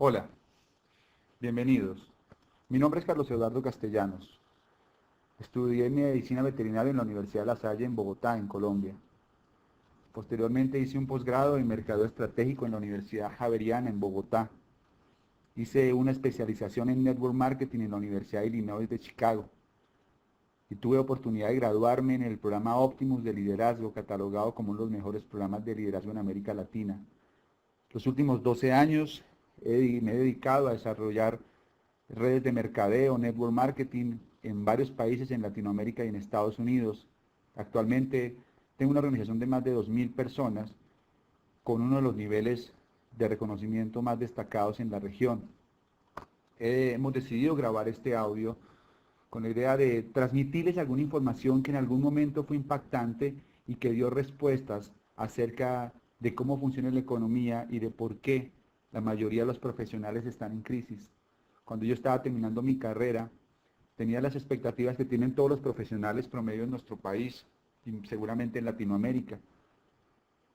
Hola, bienvenidos. Mi nombre es Carlos Eduardo Castellanos. Estudié medicina veterinaria en la Universidad de La Salle en Bogotá, en Colombia. Posteriormente hice un posgrado en mercado estratégico en la Universidad Javeriana en Bogotá. Hice una especialización en network marketing en la Universidad de Illinois de Chicago. Y tuve oportunidad de graduarme en el programa Optimus de liderazgo, catalogado como uno de los mejores programas de liderazgo en América Latina. Los últimos 12 años me he dedicado a desarrollar redes de mercadeo, network marketing en varios países en Latinoamérica y en Estados Unidos. Actualmente tengo una organización de más de 2.000 personas con uno de los niveles de reconocimiento más destacados en la región. Hemos decidido grabar este audio con la idea de transmitirles alguna información que en algún momento fue impactante y que dio respuestas acerca de cómo funciona la economía y de por qué la mayoría de los profesionales están en crisis. Cuando yo estaba terminando mi carrera, tenía las expectativas que tienen todos los profesionales promedio en nuestro país y seguramente en Latinoamérica.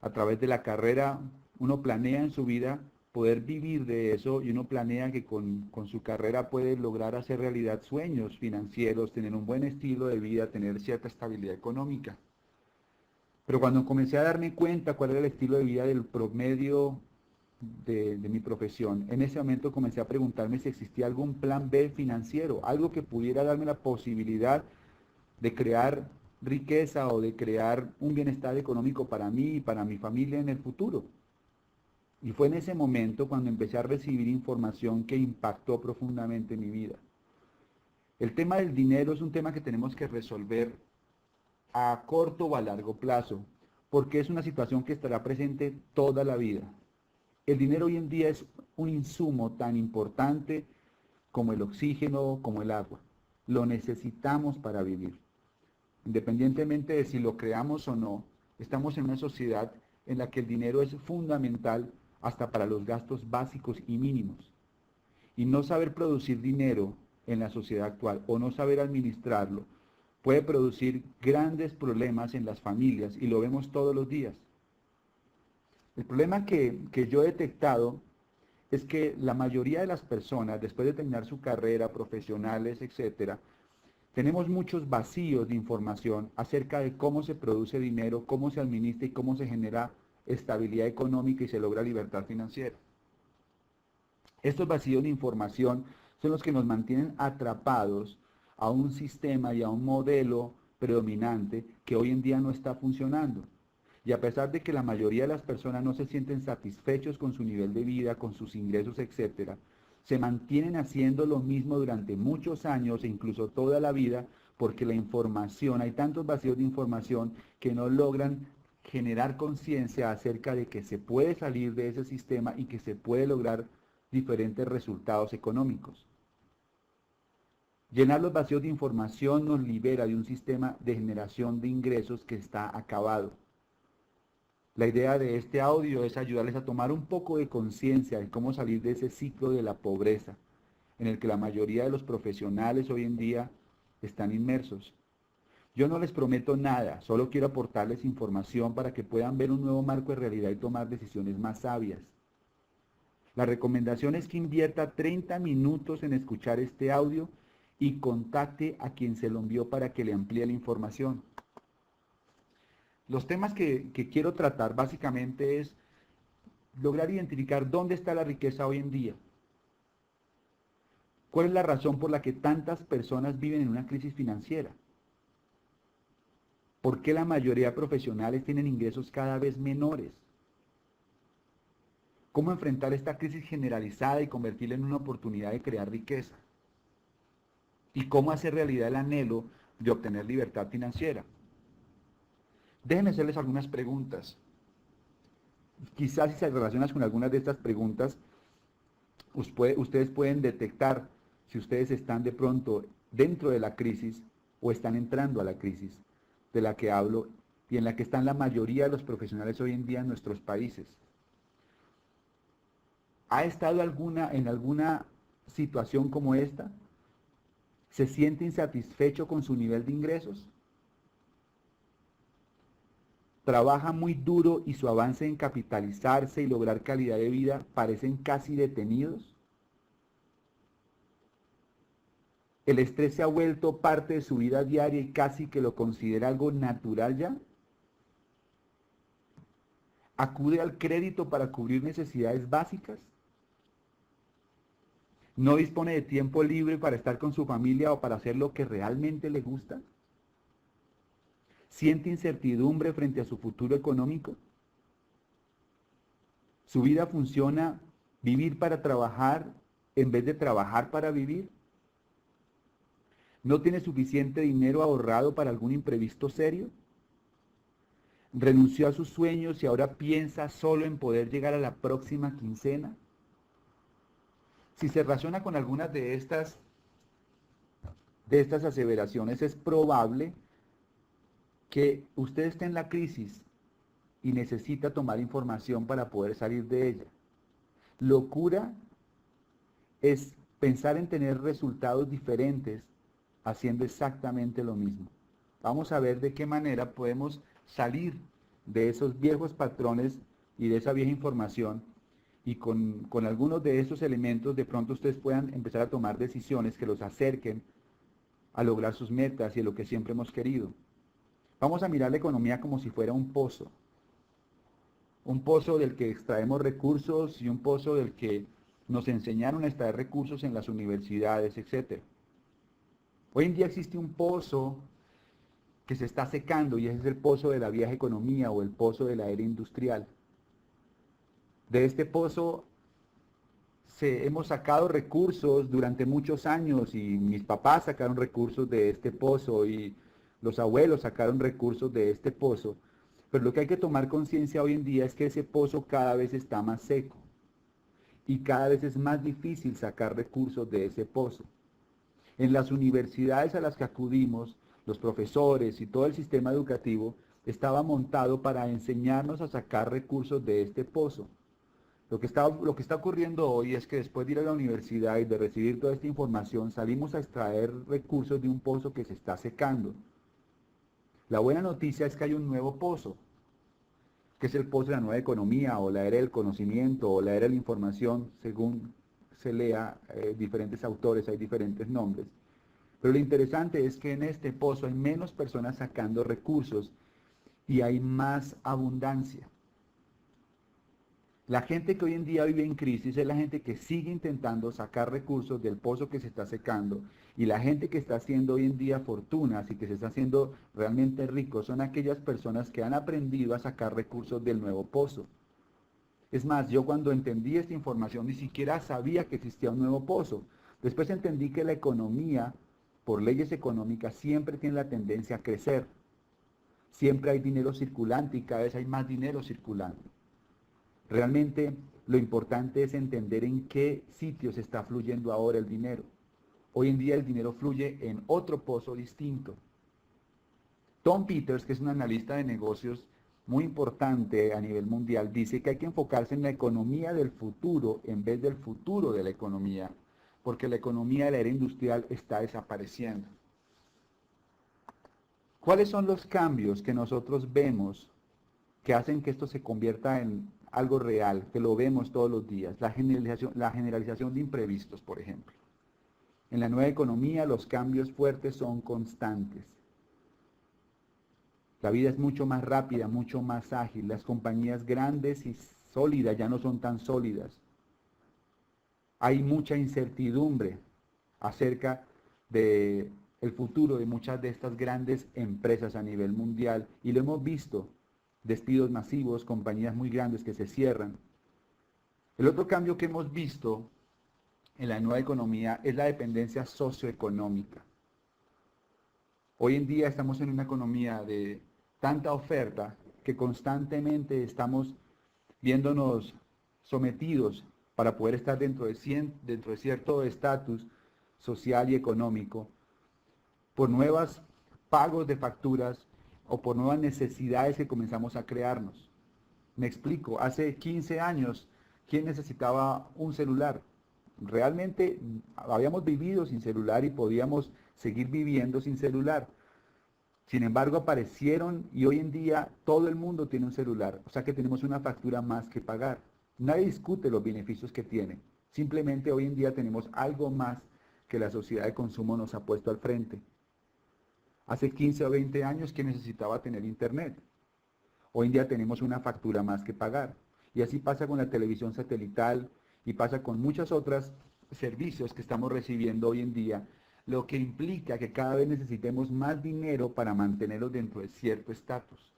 A través de la carrera uno planea en su vida poder vivir de eso y uno planea que con su carrera puede lograr hacer realidad sueños financieros, tener un buen estilo de vida, tener cierta estabilidad económica. Pero cuando comencé a darme cuenta cuál era el estilo de vida del promedio de mi profesión, en ese momento comencé a preguntarme si existía algún plan B financiero, algo que pudiera darme la posibilidad de crear riqueza o de crear un bienestar económico para mí y para mi familia en el futuro. Y fue en ese momento cuando empecé a recibir información que impactó profundamente mi vida. El tema del dinero es un tema que tenemos que resolver a corto o a largo plazo, porque es una situación que estará presente toda la vida. El dinero hoy en día es un insumo tan importante como el oxígeno, como el agua. Lo necesitamos para vivir. Independientemente de si lo creamos o no, estamos en una sociedad en la que el dinero es fundamental hasta para los gastos básicos y mínimos. Y no saber producir dinero en la sociedad actual o no saber administrarlo puede producir grandes problemas en las familias y lo vemos todos los días. El problema que yo he detectado es que la mayoría de las personas, después de terminar su carrera, profesionales, etcétera, tenemos muchos vacíos de información acerca de cómo se produce dinero, cómo se administra y cómo se genera estabilidad económica y se logra libertad financiera. Estos vacíos de información son los que nos mantienen atrapados a un sistema y a un modelo predominante que hoy en día no está funcionando. Y a pesar de que la mayoría de las personas no se sienten satisfechos con su nivel de vida, con sus ingresos, etcétera, se mantienen haciendo lo mismo durante muchos años e incluso toda la vida porque la información, hay tantos vacíos de información que no logran generar conciencia acerca de que se puede salir de ese sistema y que se puede lograr diferentes resultados económicos. Llenar los vacíos de información nos libera de un sistema de generación de ingresos que está acabado. La idea de este audio es ayudarles a tomar un poco de conciencia de cómo salir de ese ciclo de la pobreza, en el que la mayoría de los profesionales hoy en día están inmersos. Yo no les prometo nada, solo quiero aportarles información para que puedan ver un nuevo marco de realidad y tomar decisiones más sabias. La recomendación es que invierta 30 minutos en escuchar este audio y contacte a quien se lo envió para que le amplíe la información. Los temas que quiero tratar básicamente es lograr identificar dónde está la riqueza hoy en día. ¿Cuál es la razón por la que tantas personas viven en una crisis financiera? ¿Por qué la mayoría de profesionales tienen ingresos cada vez menores? ¿Cómo enfrentar esta crisis generalizada y convertirla en una oportunidad de crear riqueza? ¿Y cómo hacer realidad el anhelo de obtener libertad financiera? Déjenme hacerles algunas preguntas. Quizás si se relacionan con algunas de estas preguntas, ustedes pueden detectar si ustedes están de pronto dentro de la crisis o están entrando a la crisis de la que hablo y en la que están la mayoría de los profesionales hoy en día en nuestros países. ¿Ha estado en alguna situación como esta? ¿Se siente insatisfecho con su nivel de ingresos? ¿Trabaja muy duro y su avance en capitalizarse y lograr calidad de vida parecen casi detenidos? ¿El estrés se ha vuelto parte de su vida diaria y casi que lo considera algo natural ya? ¿Acude al crédito para cubrir necesidades básicas? ¿No dispone de tiempo libre para estar con su familia o para hacer lo que realmente le gusta? ¿Siente incertidumbre frente a su futuro económico? ¿Su vida funciona vivir para trabajar en vez de trabajar para vivir? ¿No tiene suficiente dinero ahorrado para algún imprevisto serio? ¿Renunció a sus sueños y ahora piensa solo en poder llegar a la próxima quincena? Si se razona con algunas de estas aseveraciones, es probable que usted esté en la crisis y necesita tomar información para poder salir de ella. Locura es pensar en tener resultados diferentes haciendo exactamente lo mismo. Vamos a ver de qué manera podemos salir de esos viejos patrones y de esa vieja información, y con algunos de estos elementos de pronto ustedes puedan empezar a tomar decisiones que los acerquen a lograr sus metas y a lo que siempre hemos querido. Vamos a mirar la economía como si fuera un pozo del que extraemos recursos y un pozo del que nos enseñaron a extraer recursos en las universidades, etc. Hoy en día existe un pozo que se está secando y ese es el pozo de la vieja economía o el pozo de la era industrial. De este pozo hemos sacado recursos durante muchos años y mis papás sacaron recursos de este pozo y los abuelos sacaron recursos de este pozo. Pero lo que hay que tomar conciencia hoy en día es que ese pozo cada vez está más seco y cada vez es más difícil sacar recursos de ese pozo. En las universidades a las que acudimos, los profesores y todo el sistema educativo estaba montado para enseñarnos a sacar recursos de este pozo. Lo que está ocurriendo hoy es que después de ir a la universidad y de recibir toda esta información, salimos a extraer recursos de un pozo que se está secando. La buena noticia es que hay un nuevo pozo, que es el pozo de la nueva economía, o la era del conocimiento, o la era de la información, según se lea diferentes autores, hay diferentes nombres. Pero lo interesante es que en este pozo hay menos personas sacando recursos y hay más abundancia. La gente que hoy en día vive en crisis es la gente que sigue intentando sacar recursos del pozo que se está secando, y la gente que está haciendo hoy en día fortunas y que se está haciendo realmente ricos son aquellas personas que han aprendido a sacar recursos del nuevo pozo. Es más, yo cuando entendí esta información ni siquiera sabía que existía un nuevo pozo. Después entendí que la economía, por leyes económicas, siempre tiene la tendencia a crecer. Siempre hay dinero circulante y cada vez hay más dinero circulante. Realmente lo importante es entender en qué sitios está fluyendo ahora el dinero. Hoy en día el dinero fluye en otro pozo distinto. Tom Peters, que es un analista de negocios muy importante a nivel mundial, dice que hay que enfocarse en la economía del futuro en vez del futuro de la economía, porque la economía de la era industrial está desapareciendo. ¿Cuáles son los cambios que nosotros vemos que hacen que esto se convierta en algo real, que lo vemos todos los días? La generalización de imprevistos, por ejemplo. En la nueva economía los cambios fuertes son constantes. La vida es mucho más rápida, mucho más ágil. Las compañías grandes y sólidas ya no son tan sólidas. Hay mucha incertidumbre acerca del futuro de muchas de estas grandes empresas a nivel mundial, y lo hemos visto. Despidos masivos, compañías muy grandes que se cierran. El otro cambio que hemos visto en la nueva economía es la dependencia socioeconómica. Hoy en día estamos en una economía de tanta oferta que constantemente estamos viéndonos sometidos para poder estar dentro de cierto estatus social y económico por nuevos pagos de facturas o por nuevas necesidades que comenzamos a crearnos. Me explico, hace 15 años, ¿quién necesitaba un celular? Realmente habíamos vivido sin celular y podíamos seguir viviendo sin celular. Sin embargo, aparecieron y hoy en día todo el mundo tiene un celular, o sea que tenemos una factura más que pagar. Nadie discute los beneficios que tiene, simplemente hoy en día tenemos algo más que la sociedad de consumo nos ha puesto al frente. Hace 15 o 20 años que necesitaba tener internet. Hoy en día tenemos una factura más que pagar. Y así pasa con la televisión satelital y pasa con muchos otros servicios que estamos recibiendo hoy en día, lo que implica que cada vez necesitemos más dinero para mantenerlos dentro de cierto estatus.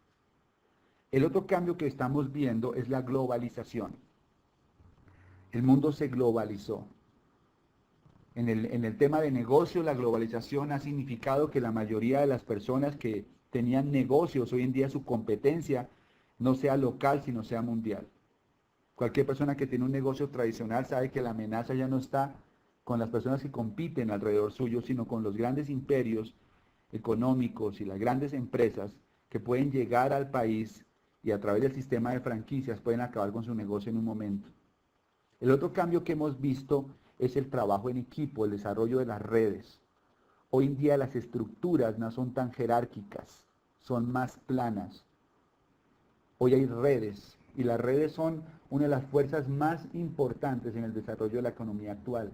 El otro cambio que estamos viendo es la globalización. El mundo se globalizó. En el tema de negocio, la globalización ha significado que la mayoría de las personas que tenían negocios, hoy en día su competencia no sea local, sino sea mundial. Cualquier persona que tiene un negocio tradicional sabe que la amenaza ya no está con las personas que compiten alrededor suyo, sino con los grandes imperios económicos y las grandes empresas que pueden llegar al país y a través del sistema de franquicias pueden acabar con su negocio en un momento. El otro cambio que hemos visto es el trabajo en equipo, el desarrollo de las redes. Hoy en día las estructuras no son tan jerárquicas, son más planas. Hoy hay redes y las redes son una de las fuerzas más importantes en el desarrollo de la economía actual.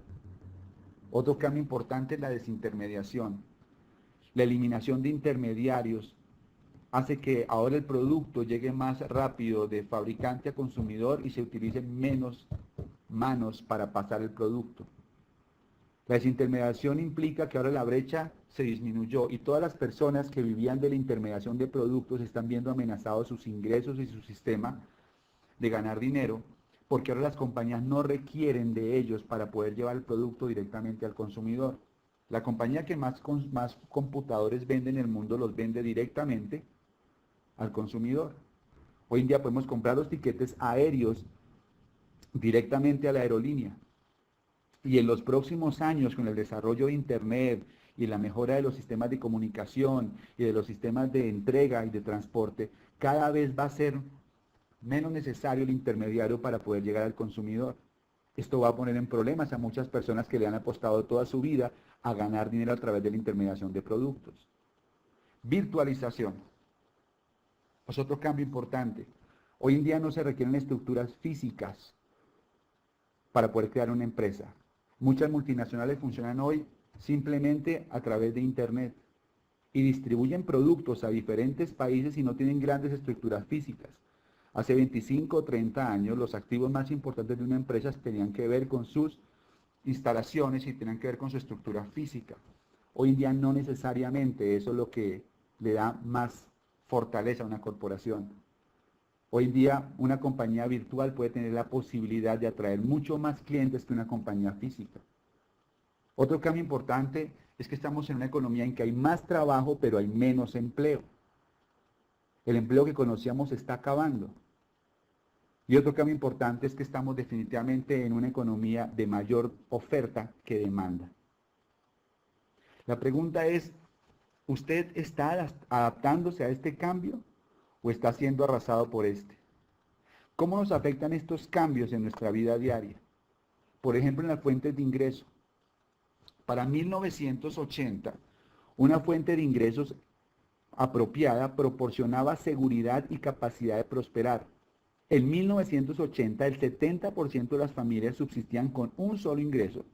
Otro cambio importante es la desintermediación. La eliminación de intermediarios hace que ahora el producto llegue más rápido de fabricante a consumidor y se utilicen menos manos para pasar el producto. La desintermediación implica que ahora la brecha se disminuyó y todas las personas que vivían de la intermediación de productos están viendo amenazados sus ingresos y su sistema de ganar dinero, porque ahora las compañías no requieren de ellos para poder llevar el producto directamente al consumidor. La compañía que más computadores vende en el mundo los vende directamente al consumidor. Hoy en día podemos comprar los tiquetes aéreos directamente a la aerolínea. Y en los próximos años, con el desarrollo de Internet y la mejora de los sistemas de comunicación y de los sistemas de entrega y de transporte, cada vez va a ser menos necesario el intermediario para poder llegar al consumidor. Esto va a poner en problemas a muchas personas que le han apostado toda su vida a ganar dinero a través de la intermediación de productos. Virtualización. Es otro cambio importante. Hoy en día no se requieren estructuras físicas para poder crear una empresa. Muchas multinacionales funcionan hoy simplemente a través de Internet y distribuyen productos a diferentes países y no tienen grandes estructuras físicas. Hace 25 o 30 años los activos más importantes de una empresa tenían que ver con sus instalaciones y tenían que ver con su estructura física. Hoy en día no necesariamente eso es lo que le da más fortaleza a una corporación. Hoy en día una compañía virtual puede tener la posibilidad de atraer mucho más clientes que una compañía física. Otro cambio importante es que estamos en una economía en que hay más trabajo, pero hay menos empleo. El empleo que conocíamos se está acabando. Y otro cambio importante es que estamos definitivamente en una economía de mayor oferta que demanda. La pregunta es, ¿usted está adaptándose a este cambio o está siendo arrasado por este? ¿Cómo nos afectan estos cambios en nuestra vida diaria? Por ejemplo, en las fuentes de ingreso. Para 1980, una fuente de ingresos apropiada proporcionaba seguridad y capacidad de prosperar. En 1980, el 70% de las familias subsistían con un solo ingreso.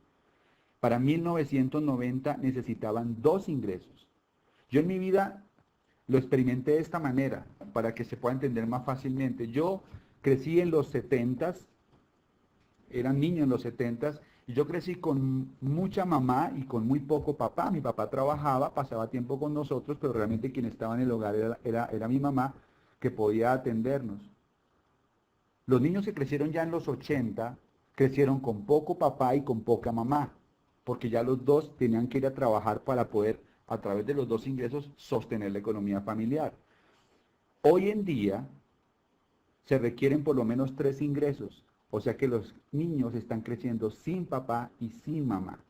Para 1990 necesitaban 2 ingresos. Yo en mi vida lo experimenté de esta manera, para que se pueda entender más fácilmente. Yo crecí en los 70s, era niño en los 70s, y yo crecí con mucha mamá y con muy poco papá. Mi papá trabajaba, pasaba tiempo con nosotros, pero realmente quien estaba en el hogar era mi mamá, que podía atendernos. Los niños que crecieron ya en los 80, crecieron con poco papá y con poca mamá, porque ya los dos tenían que ir a trabajar para poder, a través de los 2 ingresos, sostener la economía familiar. Hoy en día se requieren por lo menos 3 ingresos, o sea que los niños están creciendo sin papá y sin mamá,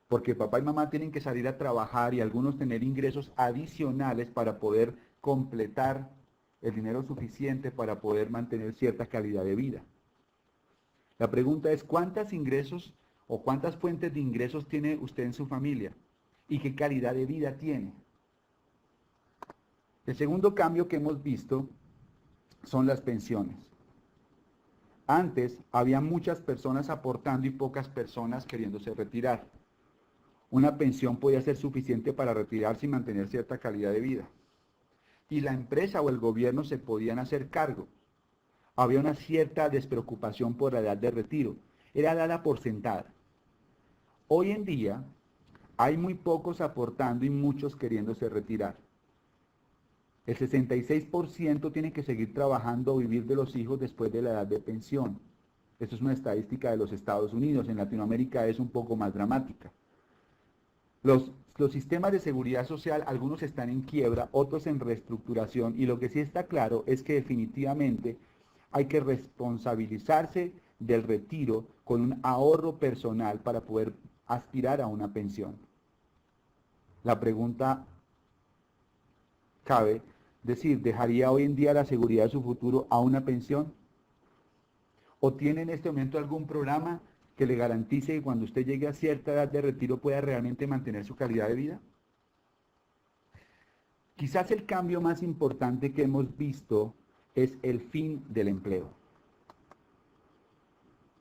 porque papá y mamá tienen que salir a trabajar y algunos tener ingresos adicionales para poder completar el dinero suficiente para poder mantener cierta calidad de vida. La pregunta es, ¿cuántos ingresos o cuántas fuentes de ingresos tiene usted en su familia? ¿Y qué calidad de vida tiene? El segundo cambio que hemos visto son las pensiones. Antes había muchas personas aportando y pocas personas queriéndose retirar. Una pensión podía ser suficiente para retirarse y mantener cierta calidad de vida. Y la empresa o el gobierno se podían hacer cargo. Había una cierta despreocupación por la edad de retiro. Era dada por sentada. Hoy en día hay muy pocos aportando y muchos queriéndose retirar. El 66% tiene que seguir trabajando o vivir de los hijos después de la edad de pensión. Esto es una estadística de los Estados Unidos. En Latinoamérica es un poco más dramática. Los sistemas de seguridad social, algunos están en quiebra, otros en reestructuración, y lo que sí está claro es que definitivamente hay que responsabilizarse del retiro con un ahorro personal para poder aspirar a una pensión. La pregunta cabe decir, ¿dejaría hoy en día la seguridad de su futuro a una pensión? ¿O tiene en este momento algún programa que le garantice que cuando usted llegue a cierta edad de retiro pueda realmente mantener su calidad de vida? Quizás el cambio más importante que hemos visto es el fin del empleo.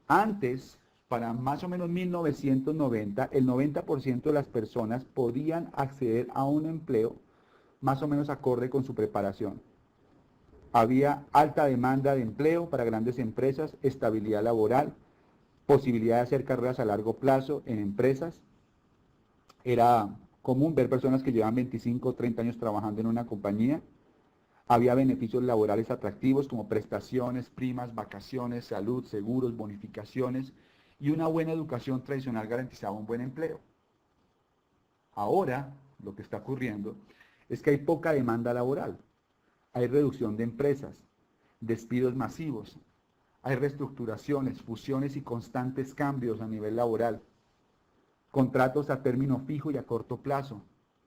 Antes, para más o menos 1990, el 90% de las personas podían acceder a un empleo más o menos acorde con su preparación. Había alta demanda de empleo para grandes empresas, estabilidad laboral, posibilidad de hacer carreras a largo plazo en empresas. Era común ver personas que llevaban 25 o 30 años trabajando en una compañía. Había beneficios laborales atractivos como prestaciones, primas, vacaciones, salud, seguros, bonificaciones, y una buena educación tradicional garantizaba un buen empleo. Ahora, lo que está ocurriendo es que hay poca demanda laboral. Hay reducción de empresas, despidos masivos, hay reestructuraciones, fusiones y constantes cambios a nivel laboral, contratos a término fijo y a corto plazo,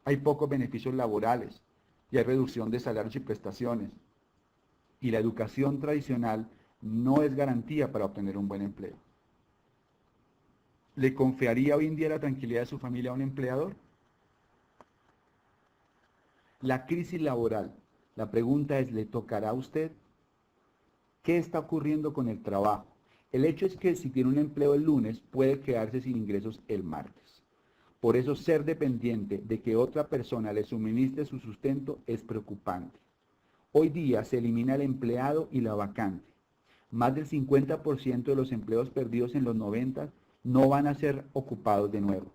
hay pocos beneficios laborales y hay reducción de salarios y prestaciones. Y la educación tradicional no es garantía para obtener un buen empleo. ¿Le confiaría hoy en día la tranquilidad de su familia a un empleador? La crisis laboral, la pregunta es, ¿le tocará a usted? ¿Qué está ocurriendo con el trabajo? El hecho es que si tiene un empleo el lunes, puede quedarse sin ingresos el martes. Por eso ser dependiente de que otra persona le suministre su sustento es preocupante. Hoy día se elimina el empleado y la vacante. Más del 50% de los empleos perdidos en los 90 no van a ser ocupados de nuevo.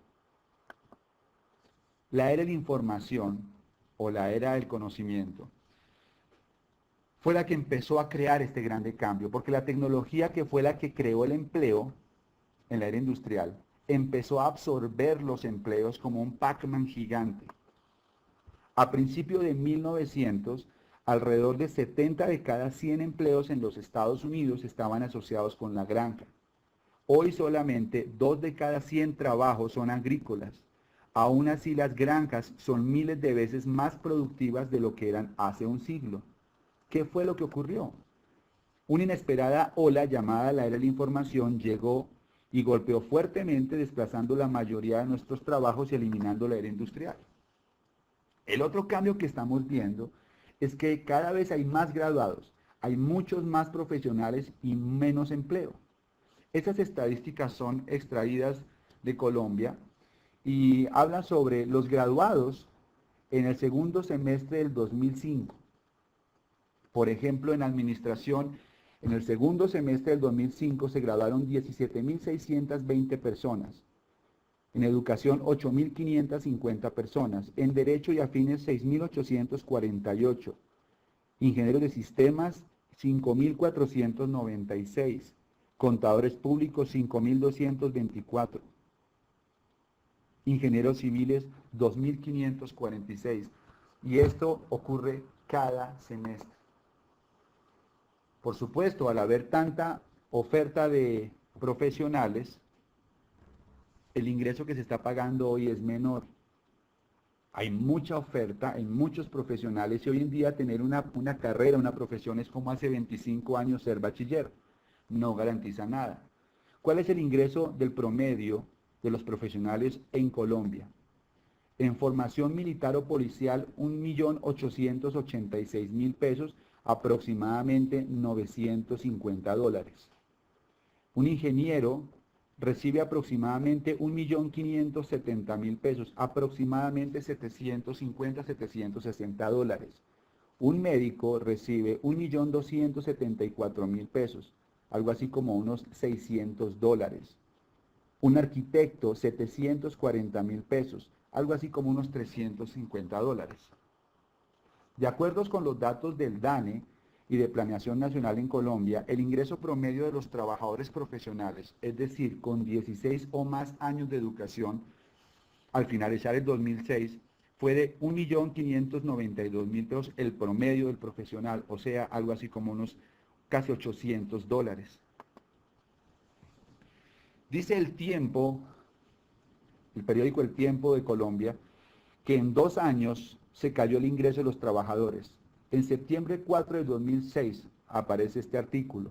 La era de la información o la era del conocimiento fue la que empezó a crear este grande cambio, porque la tecnología que fue la que creó el empleo en la era industrial empezó a absorber los empleos como un Pac-Man gigante. A principios de 1900, alrededor de 70 de cada 100 empleos en los Estados Unidos estaban asociados con la granja. Hoy solamente 2 de cada 100 trabajos son agrícolas. Aún así, las granjas son miles de veces más productivas de lo que eran hace un siglo. ¿Qué fue lo que ocurrió? Una inesperada ola llamada la era de la información llegó y golpeó fuertemente, desplazando la mayoría de nuestros trabajos y eliminando la era industrial. El otro cambio que estamos viendo es que cada vez hay más graduados, hay muchos más profesionales y menos empleo. Estas estadísticas son extraídas de Colombia y hablan sobre los graduados en el segundo semestre del 2005. Por ejemplo, en administración, en el segundo semestre del 2005 se graduaron 17.620 personas. En educación, 8.550 personas. En derecho y afines, 6.848. Ingenieros de sistemas, 5.496. Contadores públicos, 5.224. Ingenieros civiles, 2.546. Y esto ocurre cada semestre. Por supuesto, al haber tanta oferta de profesionales, el ingreso que se está pagando hoy es menor. Hay mucha oferta, hay muchos profesionales y hoy en día tener una carrera, una profesión es como hace 25 años ser bachiller. No garantiza nada. ¿Cuál es el ingreso del promedio de los profesionales en Colombia? En formación militar o policial, 1.886.000 pesos, aproximadamente $950. Un ingeniero recibe aproximadamente 1.570.000 pesos, aproximadamente 750, 760 dólares. Un médico recibe 1.274.000 pesos, algo así como unos 600 dólares. Un arquitecto, 740.000 pesos, algo así como unos 350 dólares. De acuerdo con los datos del DANE y de Planeación Nacional en Colombia, el ingreso promedio de los trabajadores profesionales, es decir, con 16 o más años de educación, al finalizar el 2006, fue de 1.592.000 pesos el promedio del profesional, o sea, algo así como unos casi 800 dólares. Dice El Tiempo, el periódico El Tiempo de Colombia, que en 2 años se cayó el ingreso de los trabajadores. En septiembre 4 de 2006 aparece este artículo.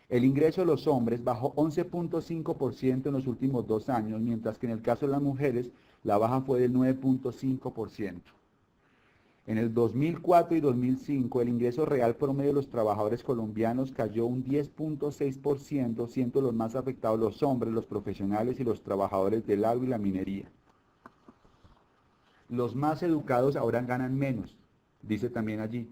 El ingreso de los hombres bajó 11.5% en los últimos 2 años, mientras que en el caso de las mujeres la baja fue del 9.5%. En el 2004 y 2005 el ingreso real promedio de los trabajadores colombianos cayó un 10.6%, siendo los más afectados los hombres, los profesionales y los trabajadores del agro y la minería. Los más educados ahora ganan menos, dice también allí.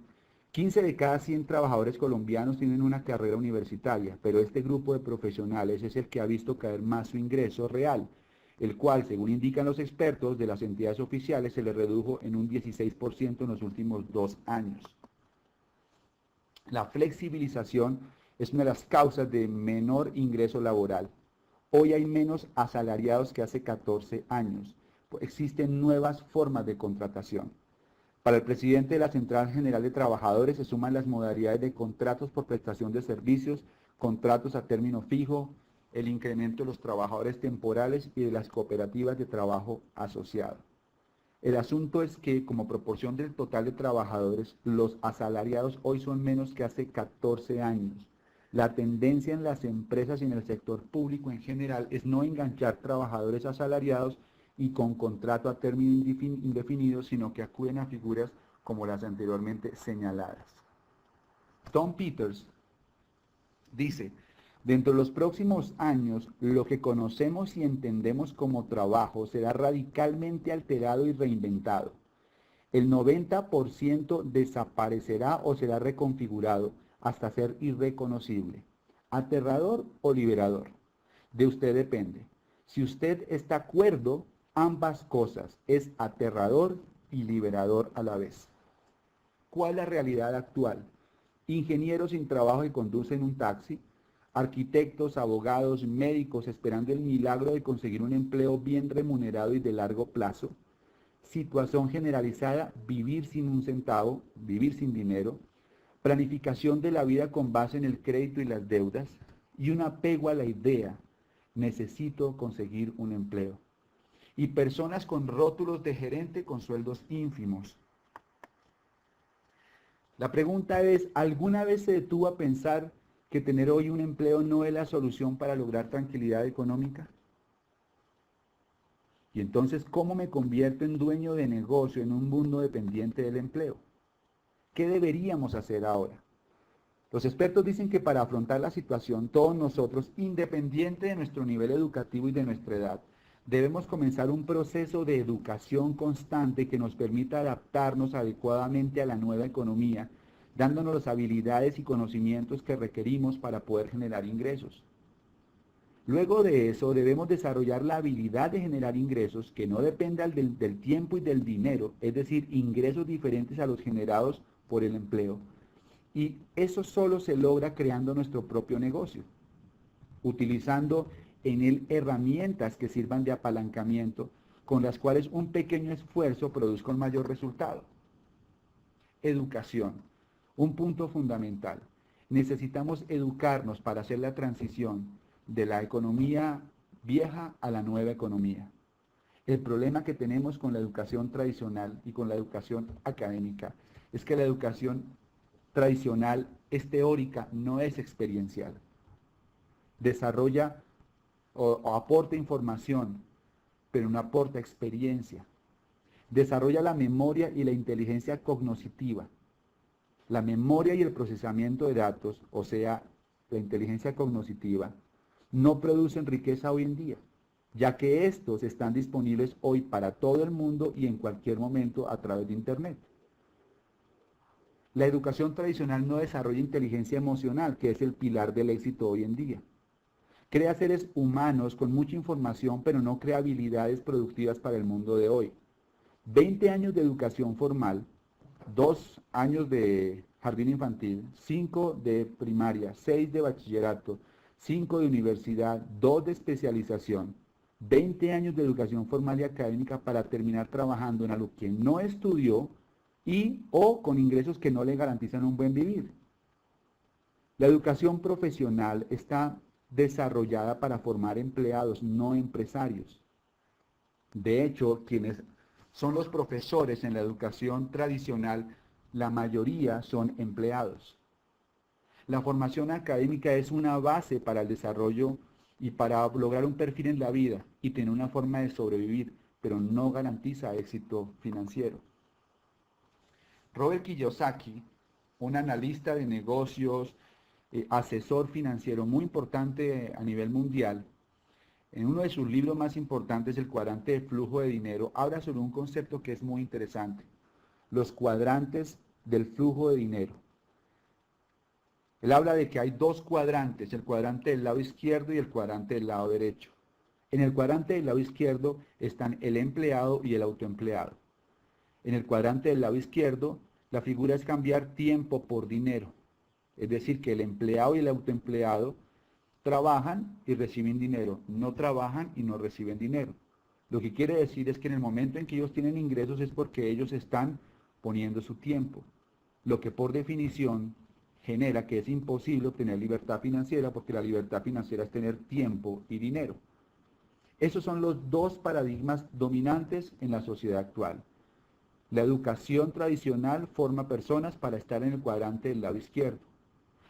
15 de cada 100 trabajadores colombianos tienen una carrera universitaria, pero este grupo de profesionales es el que ha visto caer más su ingreso real, el cual, según indican los expertos de las entidades oficiales, se le redujo en un 16% en los últimos 2 años. La flexibilización es una de las causas de menor ingreso laboral. Hoy hay menos asalariados que hace 14 años. Existen nuevas formas de contratación. Para el presidente de la Central General de Trabajadores se suman las modalidades de contratos por prestación de servicios, contratos a término fijo, el incremento de los trabajadores temporales y de las cooperativas de trabajo asociado. El asunto es que, como proporción del total de trabajadores, los asalariados hoy son menos que hace 14 años. La tendencia en las empresas y en el sector público en general es no enganchar trabajadores asalariados y con contrato a término indefinido, sino que acuden a figuras como las anteriormente señaladas. Tom Peters dice: dentro de los próximos años, lo que conocemos y entendemos como trabajo será radicalmente alterado y reinventado. El 90% desaparecerá o será reconfigurado hasta ser irreconocible. ¿Aterrador o liberador? De usted depende. Si usted está acuerdo, ambas cosas, es aterrador y liberador a la vez. ¿Cuál es la realidad actual? Ingenieros sin trabajo que conducen un taxi, arquitectos, abogados, médicos esperando el milagro de conseguir un empleo bien remunerado y de largo plazo. Situación generalizada, vivir sin un centavo, vivir sin dinero. Planificación de la vida con base en el crédito y las deudas. Y un apego a la idea, necesito conseguir un empleo. Y personas con rótulos de gerente con sueldos ínfimos. La pregunta es, ¿alguna vez se detuvo a pensar que tener hoy un empleo no es la solución para lograr tranquilidad económica? Y entonces, ¿cómo me convierto en dueño de negocio en un mundo dependiente del empleo? ¿Qué deberíamos hacer ahora? Los expertos dicen que para afrontar la situación, todos nosotros, independiente de nuestro nivel educativo y de nuestra edad, debemos comenzar un proceso de educación constante que nos permita adaptarnos adecuadamente a la nueva economía, dándonos las habilidades y conocimientos que requerimos para poder generar ingresos. Luego de eso, debemos desarrollar la habilidad de generar ingresos que no dependan del tiempo y del dinero, es decir, ingresos diferentes a los generados por el empleo. Y eso solo se logra creando nuestro propio negocio, utilizando en él herramientas que sirvan de apalancamiento, con las cuales un pequeño esfuerzo produzca un mayor resultado. Educación, un punto fundamental. Necesitamos educarnos para hacer la transición de la economía vieja a la nueva economía. El problema que tenemos con la educación tradicional y con la educación académica es que la educación tradicional es teórica, no es experiencial. Desarrolla o aporta información, pero no aporta experiencia. Desarrolla la memoria y la inteligencia cognoscitiva. La memoria y el procesamiento de datos, o sea, la inteligencia cognoscitiva, no producen riqueza hoy en día, ya que estos están disponibles hoy para todo el mundo y en cualquier momento a través de Internet. La educación tradicional no desarrolla inteligencia emocional, que es el pilar del éxito hoy en día. Crea seres humanos con mucha información, pero no crea habilidades productivas para el mundo de hoy. 20 años de educación formal, 2 años de jardín infantil, 5 de primaria, 6 de bachillerato, 5 de universidad, 2 de especialización, 20 años de educación formal y académica para terminar trabajando en algo que no estudió y o con ingresos que no le garantizan un buen vivir. La educación profesional está desarrollada para formar empleados, no empresarios. De hecho, quienes son los profesores en la educación tradicional, la mayoría son empleados. La formación académica es una base para el desarrollo y para lograr un perfil en la vida y tener una forma de sobrevivir, pero no garantiza éxito financiero. Robert Kiyosaki, un analista de negocios, asesor financiero muy importante a nivel mundial, en uno de sus libros más importantes, El cuadrante de flujo de dinero, habla sobre un concepto que es muy interesante, los cuadrantes del flujo de dinero. Él habla de que hay dos cuadrantes, el cuadrante del lado izquierdo y el cuadrante del lado derecho. En el cuadrante del lado izquierdo están el empleado y el autoempleado. En el cuadrante del lado izquierdo, la figura es cambiar tiempo por dinero. Es decir, que el empleado y el autoempleado trabajan y reciben dinero, no trabajan y no reciben dinero. Lo que quiere decir es que en el momento en que ellos tienen ingresos es porque ellos están poniendo su tiempo, lo que por definición genera que es imposible obtener libertad financiera, porque la libertad financiera es tener tiempo y dinero. Esos son los dos paradigmas dominantes en la sociedad actual. La educación tradicional forma personas para estar en el cuadrante del lado izquierdo.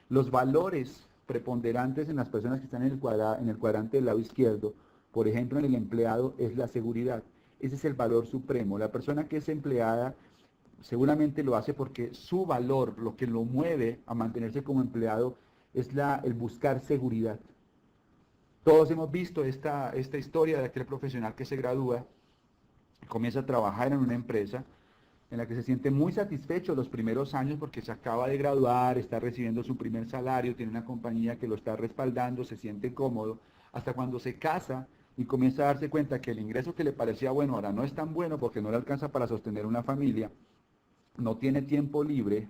Los valores preponderantes en las personas que están en el cuadrante del lado izquierdo, por ejemplo en el empleado, es la seguridad. Ese es el valor supremo. La persona que es empleada seguramente lo hace porque su valor, lo que lo mueve a mantenerse como empleado, es el buscar seguridad. Todos hemos visto esta historia de aquel profesional que se gradúa, comienza a trabajar en una empresa en la que se siente muy satisfecho los primeros años porque se acaba de graduar, está recibiendo su primer salario, tiene una compañía que lo está respaldando, se siente cómodo, hasta cuando se casa y comienza a darse cuenta que el ingreso que le parecía bueno ahora no es tan bueno porque no le alcanza para sostener una familia, no tiene tiempo libre,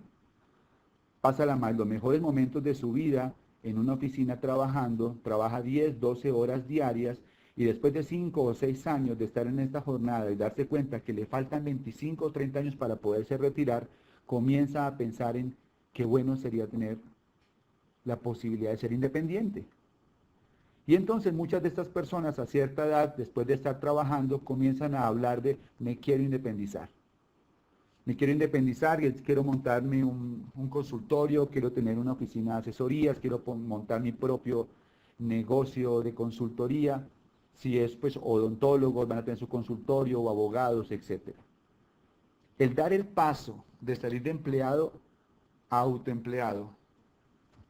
pasa los mejores momentos de su vida en una oficina trabajando, trabaja 10, 12 horas diarias y después de 5 o 6 años de estar en esta jornada y darse cuenta que le faltan 25 o 30 años para poderse retirar, comienza a pensar en qué bueno sería tener la posibilidad de ser independiente. Y entonces muchas de estas personas a cierta edad, después de estar trabajando, comienzan a hablar de me quiero independizar. Me quiero independizar, quiero montarme un consultorio, quiero tener una oficina de asesorías, quiero montar mi propio negocio de consultoría. Si es pues odontólogos, van a tener su consultorio, o abogados, etc. El dar el paso de salir de empleado a autoempleado,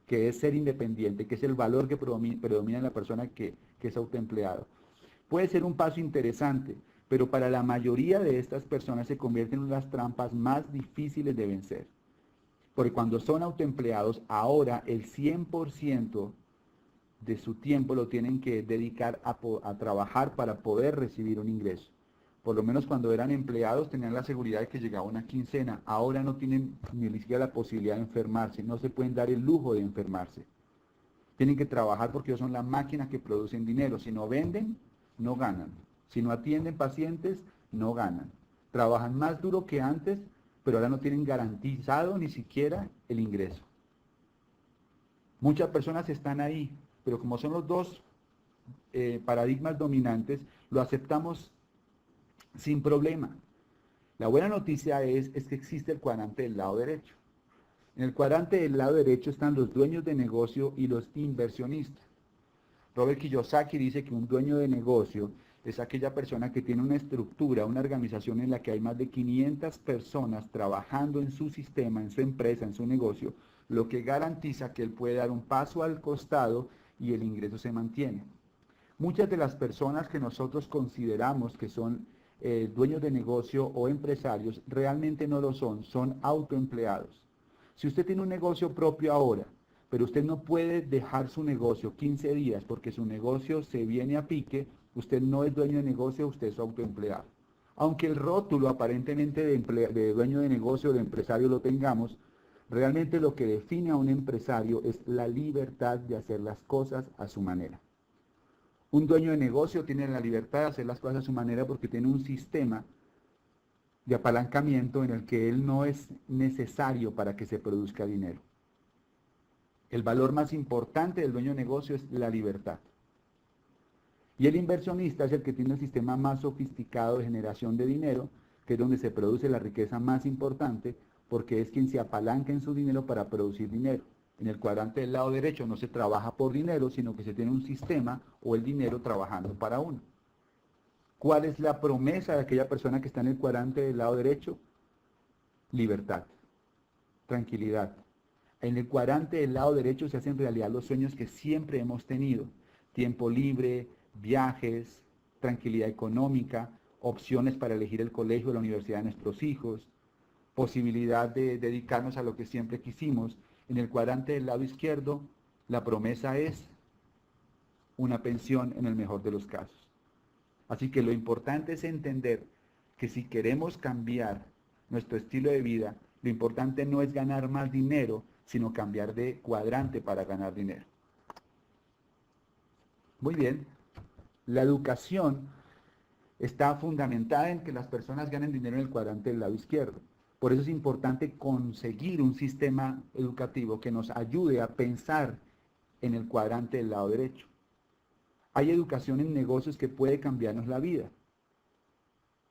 que es ser independiente, que es el valor que predomina en la persona que es autoempleado, puede ser un paso interesante, pero para la mayoría de estas personas se convierten en las trampas más difíciles de vencer. Porque cuando son autoempleados, ahora el 100% de su tiempo lo tienen que dedicar a trabajar para poder recibir un ingreso. Por lo menos cuando eran empleados tenían la seguridad de que llegaba una quincena. Ahora no tienen ni siquiera la posibilidad de enfermarse, no se pueden dar el lujo de enfermarse. Tienen que trabajar porque ellos son la máquina que producen dinero. Si no venden, no ganan. Si no atienden pacientes, no ganan. Trabajan más duro que antes, pero ahora no tienen garantizado ni siquiera el ingreso. Muchas personas están ahí, pero como son los dos paradigmas dominantes, lo aceptamos sin problema. La buena noticia es que existe el cuadrante del lado derecho. En el cuadrante del lado derecho están los dueños de negocio y los inversionistas. Robert Kiyosaki dice que un dueño de negocio es aquella persona que tiene una estructura, una organización en la que hay más de 500 personas trabajando en su sistema, en su empresa, en su negocio, lo que garantiza que él puede dar un paso al costado y el ingreso se mantiene. Muchas de las personas que nosotros consideramos que son dueños de negocio o empresarios realmente no lo son, son autoempleados. Si usted tiene un negocio propio ahora, pero usted no puede dejar su negocio 15 días porque su negocio se viene a pique, usted no es dueño de negocio, usted es autoempleado. Aunque el rótulo aparentemente de dueño de negocio o de empresario lo tengamos, realmente lo que define a un empresario es la libertad de hacer las cosas a su manera. Un dueño de negocio tiene la libertad de hacer las cosas a su manera porque tiene un sistema de apalancamiento en el que él no es necesario para que se produzca dinero. El valor más importante del dueño de negocio es la libertad. Y el inversionista es el que tiene el sistema más sofisticado de generación de dinero, que es donde se produce la riqueza más importante, porque es quien se apalanca en su dinero para producir dinero. En el cuadrante del lado derecho no se trabaja por dinero, sino que se tiene un sistema o el dinero trabajando para uno. ¿Cuál es la promesa de aquella persona que está en el cuadrante del lado derecho? Libertad, tranquilidad. En el cuadrante del lado derecho se hacen realidad los sueños que siempre hemos tenido. Tiempo libre, viajes, tranquilidad económica, opciones para elegir el colegio o la universidad de nuestros hijos, posibilidad de dedicarnos a lo que siempre quisimos. En el cuadrante del lado izquierdo, la promesa es una pensión en el mejor de los casos. Así que lo importante es entender que si queremos cambiar nuestro estilo de vida, lo importante no es ganar más dinero, sino cambiar de cuadrante para ganar dinero. Muy bien, la educación está fundamentada en que las personas ganen dinero en el cuadrante del lado izquierdo. Por eso es importante conseguir un sistema educativo que nos ayude a pensar en el cuadrante del lado derecho. Hay educación en negocios que puede cambiarnos la vida.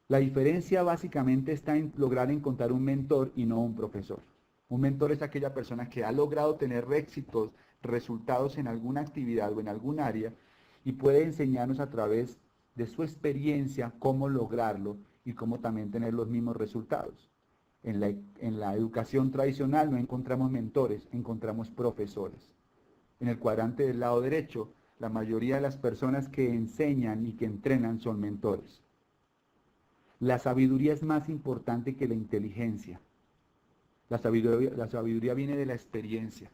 La diferencia básicamente está en lograr encontrar un mentor y no un profesor. Un mentor es aquella persona que ha logrado tener éxitos, resultados en alguna actividad o en algún área y puede enseñarnos a través de su experiencia cómo lograrlo y cómo también tener los mismos resultados. En la educación tradicional no encontramos mentores, encontramos profesores. En el cuadrante del lado derecho, la mayoría de las personas que enseñan y que entrenan son mentores. La sabiduría es más importante que la inteligencia. La sabiduría viene de la experiencia.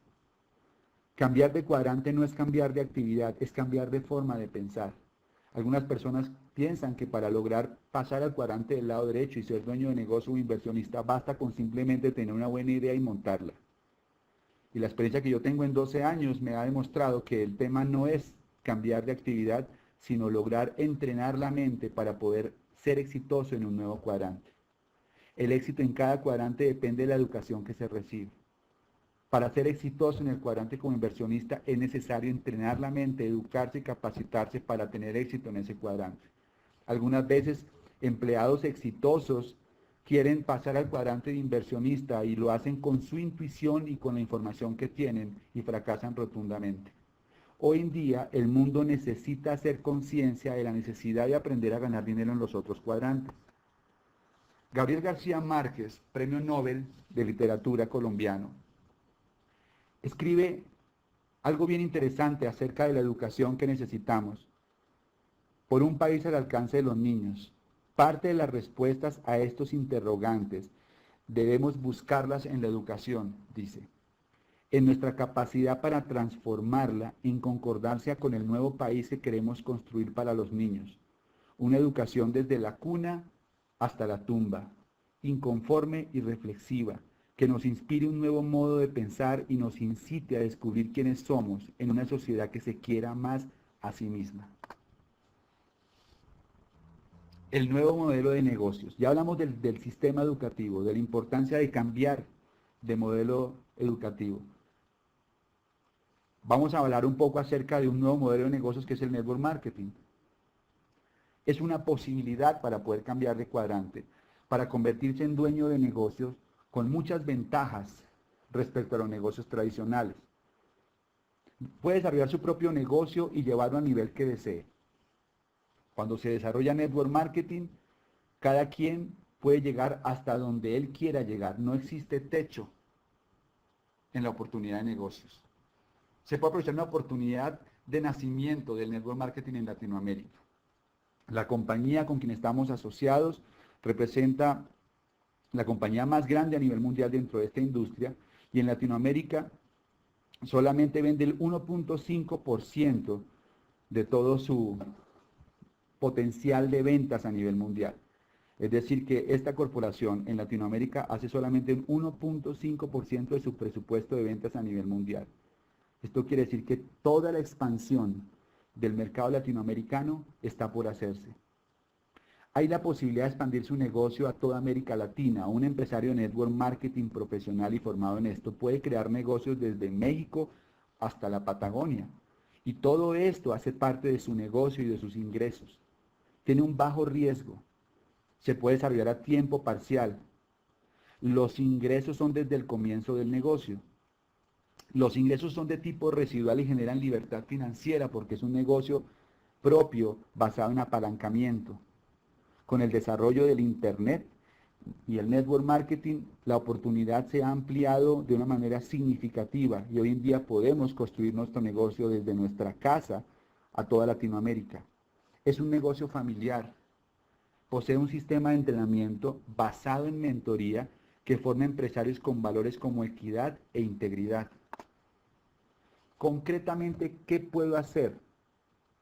Cambiar de cuadrante no es cambiar de actividad, es cambiar de forma de pensar. Algunas personas piensan que para lograr pasar al cuadrante del lado derecho y ser dueño de negocio o inversionista basta con simplemente tener una buena idea y montarla. Y la experiencia que yo tengo en 12 años me ha demostrado que el tema no es cambiar de actividad, sino lograr entrenar la mente para poder ser exitoso en un nuevo cuadrante. El éxito en cada cuadrante depende de la educación que se recibe. Para ser exitoso en el cuadrante como inversionista es necesario entrenar la mente, educarse y capacitarse para tener éxito en ese cuadrante. Algunas veces empleados exitosos quieren pasar al cuadrante de inversionista y lo hacen con su intuición y con la información que tienen y fracasan rotundamente. Hoy en día el mundo necesita hacer conciencia de la necesidad de aprender a ganar dinero en los otros cuadrantes. Gabriel García Márquez, Premio Nobel de Literatura colombiano, escribe algo bien interesante acerca de la educación que necesitamos por un país al alcance de los niños. Parte de las respuestas a estos interrogantes debemos buscarlas en la educación, dice, en nuestra capacidad para transformarla en concordancia con el nuevo país que queremos construir para los niños. Una educación desde la cuna hasta la tumba, inconforme y reflexiva, que nos inspire un nuevo modo de pensar y nos incite a descubrir quiénes somos en una sociedad que se quiera más a sí misma. El nuevo modelo de negocios. Ya hablamos del sistema educativo, de la importancia de cambiar de modelo educativo. Vamos a hablar un poco acerca de un nuevo modelo de negocios que es el network marketing. Es una posibilidad para poder cambiar de cuadrante, para convertirse en dueño de negocios con muchas ventajas respecto a los negocios tradicionales. Puede desarrollar su propio negocio y llevarlo a nivel que desee. Cuando se desarrolla network marketing, cada quien puede llegar hasta donde él quiera llegar. No existe techo en la oportunidad de negocios. Se puede aprovechar una oportunidad de nacimiento del network marketing en Latinoamérica. La compañía con quien estamos asociados representa la compañía más grande a nivel mundial dentro de esta industria, y en Latinoamérica solamente vende el 1.5% de todo su potencial de ventas a nivel mundial. Es decir, que esta corporación en Latinoamérica hace solamente un 1.5% de su presupuesto de ventas a nivel mundial. Esto quiere decir que toda la expansión del mercado latinoamericano está por hacerse. Hay la posibilidad de expandir su negocio a toda América Latina. Un empresario de network marketing profesional y formado en esto puede crear negocios desde México hasta la Patagonia. Y todo esto hace parte de su negocio y de sus ingresos. Tiene un bajo riesgo. Se puede desarrollar a tiempo parcial. Los ingresos son desde el comienzo del negocio. Los ingresos son de tipo residual y generan libertad financiera porque es un negocio propio basado en apalancamiento. Con el desarrollo del Internet y el network marketing, la oportunidad se ha ampliado de una manera significativa y hoy en día podemos construir nuestro negocio desde nuestra casa a toda Latinoamérica. Es un negocio familiar. Posee un sistema de entrenamiento basado en mentoría que forma empresarios con valores como equidad e integridad. Concretamente, ¿qué puedo hacer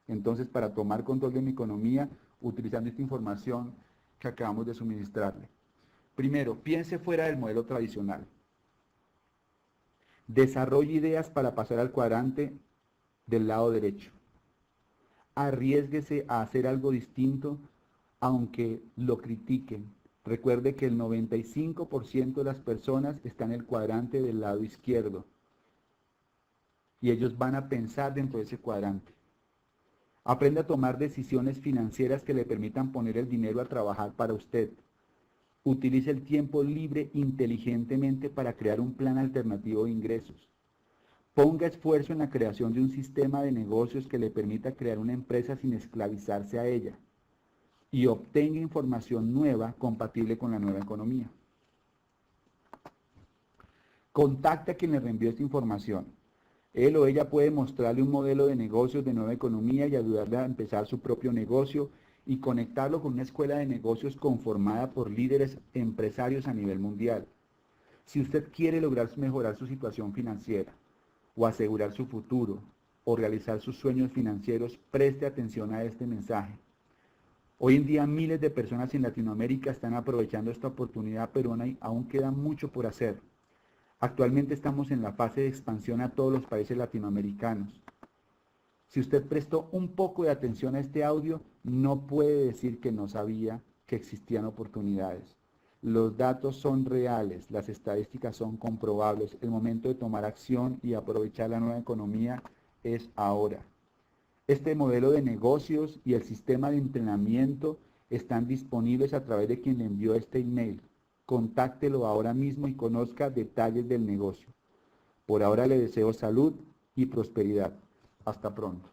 entonces para tomar control de mi economía utilizando esta información que acabamos de suministrarle? Primero, piense fuera del modelo tradicional. Desarrolle ideas para pasar al cuadrante del lado derecho. Arriésguese a hacer algo distinto aunque lo critiquen. Recuerde que el 95% de las personas están en el cuadrante del lado izquierdo y ellos van a pensar dentro de ese cuadrante. Aprenda a tomar decisiones financieras que le permitan poner el dinero a trabajar para usted. Utilice el tiempo libre inteligentemente para crear un plan alternativo de ingresos. Ponga esfuerzo en la creación de un sistema de negocios que le permita crear una empresa sin esclavizarse a ella. Y obtenga información nueva compatible con la nueva economía. Contacte a quien le reenvió esta información. Él o ella puede mostrarle un modelo de negocios de nueva economía y ayudarle a empezar su propio negocio y conectarlo con una escuela de negocios conformada por líderes empresarios a nivel mundial. Si usted quiere lograr mejorar su situación financiera, o asegurar su futuro, o realizar sus sueños financieros, preste atención a este mensaje. Hoy en día miles de personas en Latinoamérica están aprovechando esta oportunidad, pero aún queda mucho por hacer. Actualmente estamos en la fase de expansión a todos los países latinoamericanos. Si usted prestó un poco de atención a este audio, no puede decir que no sabía que existían oportunidades. Los datos son reales, las estadísticas son comprobables. El momento de tomar acción y aprovechar la nueva economía es ahora. Este modelo de negocios y el sistema de entrenamiento están disponibles a través de quien le envió este email. Contáctelo ahora mismo y conozca detalles del negocio. Por ahora le deseo salud y prosperidad. Hasta pronto.